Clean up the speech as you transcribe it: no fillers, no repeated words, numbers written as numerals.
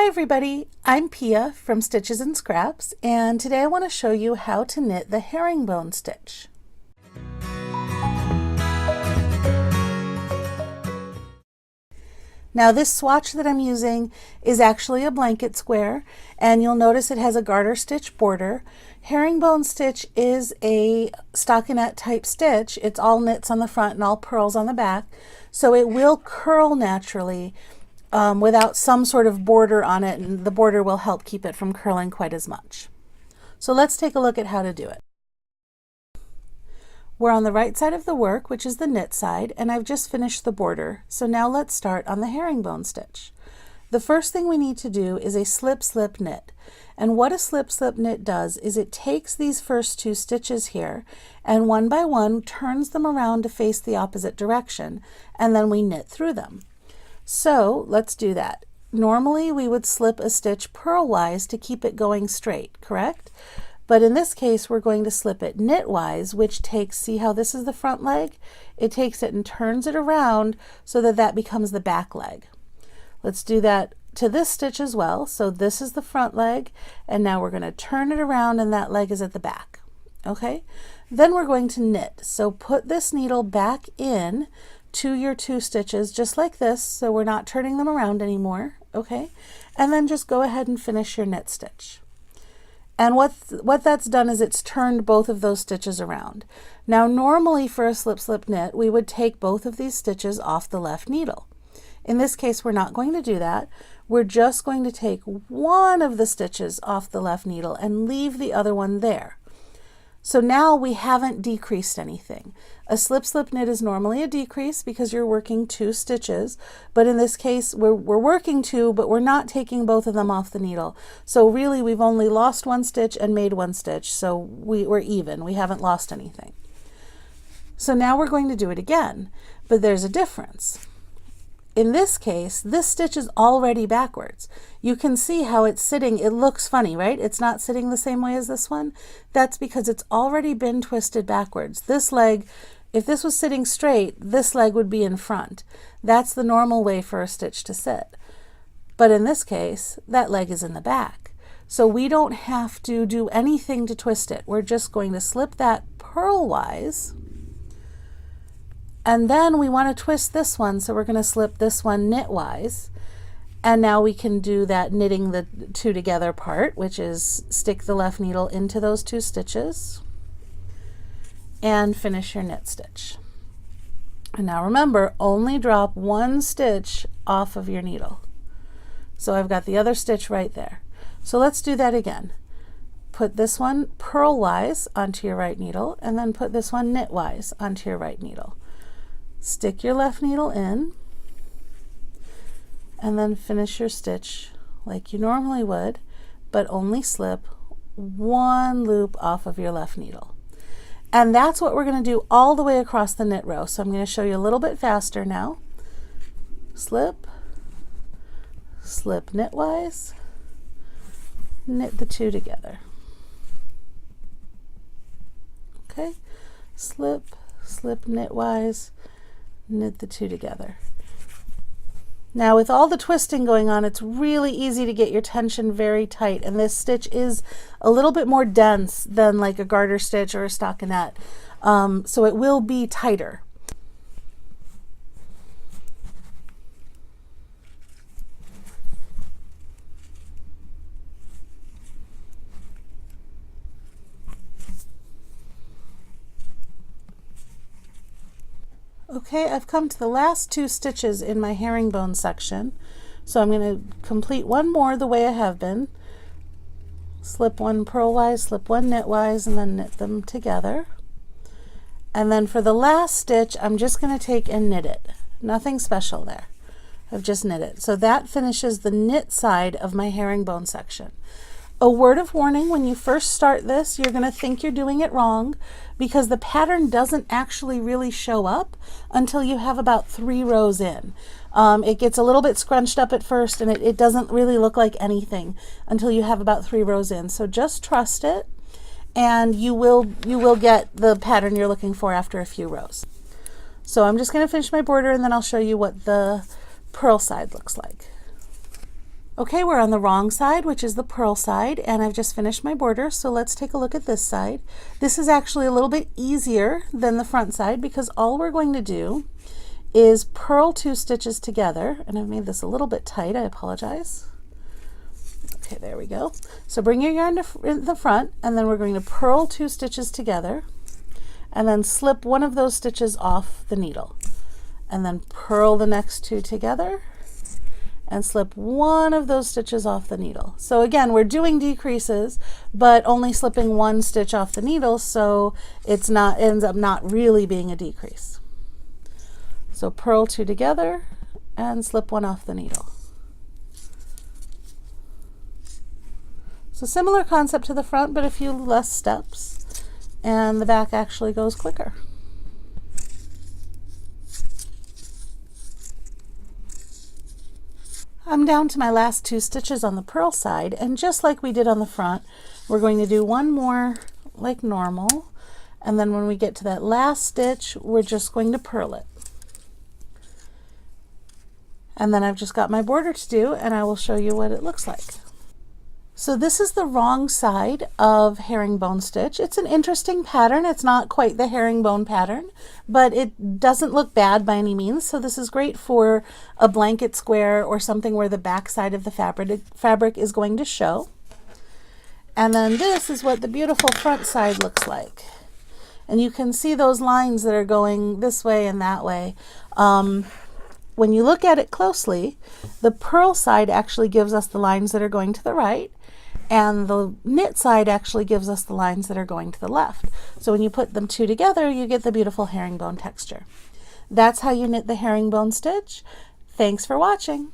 Hi everybody, I'm Pia from Stitches and Scraps, and today I want to show you how to knit the herringbone stitch. Now this swatch that I'm using is actually a blanket square, and you'll notice it has a garter stitch border. Herringbone stitch is a stockinette type stitch. It's all knits on the front and all purls on the back, so it will curl naturally without some sort of border on it, and the border will help keep it from curling quite as much. So let's take a look at how to do it. We're on the right side of the work, which is the knit side, and I've just finished the border. So now let's start on the herringbone stitch. The first thing we need to do is a slip-slip knit. And what a slip-slip knit does is it takes these first two stitches here and one by one turns them around to face the opposite direction, and then we knit through them. So let's do that. Normally we would slip a stitch purlwise to keep it going straight, correct? But in this case we're going to slip it knitwise, which takes, see how this is the front leg? It takes it and turns it around so that that becomes the back leg. Let's do that to this stitch as well. So this is the front leg, and now we're going to turn it around and that leg is at the back. Okay? Then we're going to knit. So put this needle back in to your two stitches just like this, so we're not turning them around anymore, okay? And then just go ahead and finish your knit stitch. And what that's done is it's turned both of those stitches around. Now normally for a slip-slip knit we would take both of these stitches off the left needle. In this case we're not going to do that. We're just going to take one of the stitches off the left needle and leave the other one there. So now we haven't decreased anything. A slip-slip knit is normally a decrease because you're working two stitches, but in this case we're working two, but we're not taking both of them off the needle. So really we've only lost one stitch and made one stitch, so we're even. We haven't lost anything. So now we're going to do it again, but there's a difference. In this case, this stitch is already backwards. You can see how it's sitting. It looks funny, right? It's not sitting the same way as this one. That's because it's already been twisted backwards. This leg, if this was sitting straight, this leg would be in front. That's the normal way for a stitch to sit. But in this case, that leg is in the back. So we don't have to do anything to twist it. We're just going to slip that purlwise. And then we want to twist this one, so we're going to slip this one knitwise. And now we can do that knitting the two together part, which is stick the left needle into those two stitches and finish your knit stitch. And now remember, only drop one stitch off of your needle. So I've got the other stitch right there. So let's do that again. Put this one purlwise onto your right needle, and then put this one knitwise onto your right needle. Stick your left needle in and then finish your stitch like you normally would, but only slip one loop off of your left needle. And that's what we're going to do all the way across the knit row. So I'm going to show you a little bit faster now. Slip, slip knitwise, knit the two together. Okay, slip, slip knitwise, knit the two together. Now with all the twisting going on, it's really easy to get your tension very tight, and this stitch is a little bit more dense than like a garter stitch or a stockinette, so it will be tighter. Okay, I've come to the last two stitches in my herringbone section, so I'm going to complete one more the way I have been. Slip one purlwise, slip one knitwise, and then knit them together. And then for the last stitch, I'm just going to take and knit it. Nothing special there. I've just knit it. So that finishes the knit side of my herringbone section. A word of warning, when you first start this, you're going to think you're doing it wrong because the pattern doesn't actually really show up until you have about 3 rows in. It gets a little bit scrunched up at first, and it doesn't really look like anything until you have about 3 rows in. So just trust it, and you will get the pattern you're looking for after a few rows. So I'm just going to finish my border, and then I'll show you what the purl side looks like. Okay, we're on the wrong side, which is the purl side, and I've just finished my border, so let's take a look at this side. This is actually a little bit easier than the front side because all we're going to do is purl 2 stitches together, and I've made this a little bit tight, I apologize. Okay, there we go. So bring your yarn to the front, and then we're going to purl 2 stitches together, and then slip one of those stitches off the needle, and then purl the next 2 together, and slip one of those stitches off the needle. So again, we're doing decreases, but only slipping 1 stitch off the needle, so ends up not really being a decrease. So purl 2 together and slip 1 off the needle. So similar concept to the front, but a few less steps, and the back actually goes quicker. I'm down to my last 2 stitches on the purl side, and just like we did on the front, we're going to do one more like normal, and then when we get to that last stitch, we're just going to purl it. And then I've just got my border to do, and I will show you what it looks like. So this is the wrong side of herringbone stitch. It's an interesting pattern. It's not quite the herringbone pattern, but it doesn't look bad by any means. So this is great for a blanket square or something where the back side of the fabric is going to show. And then this is what the beautiful front side looks like. And you can see those lines that are going this way and that way. When you look at it closely, the purl side actually gives us the lines that are going to the right, and the knit side actually gives us the lines that are going to the left. So when you put them 2 together, you get the beautiful herringbone texture. That's how you knit the herringbone stitch. Thanks for watching.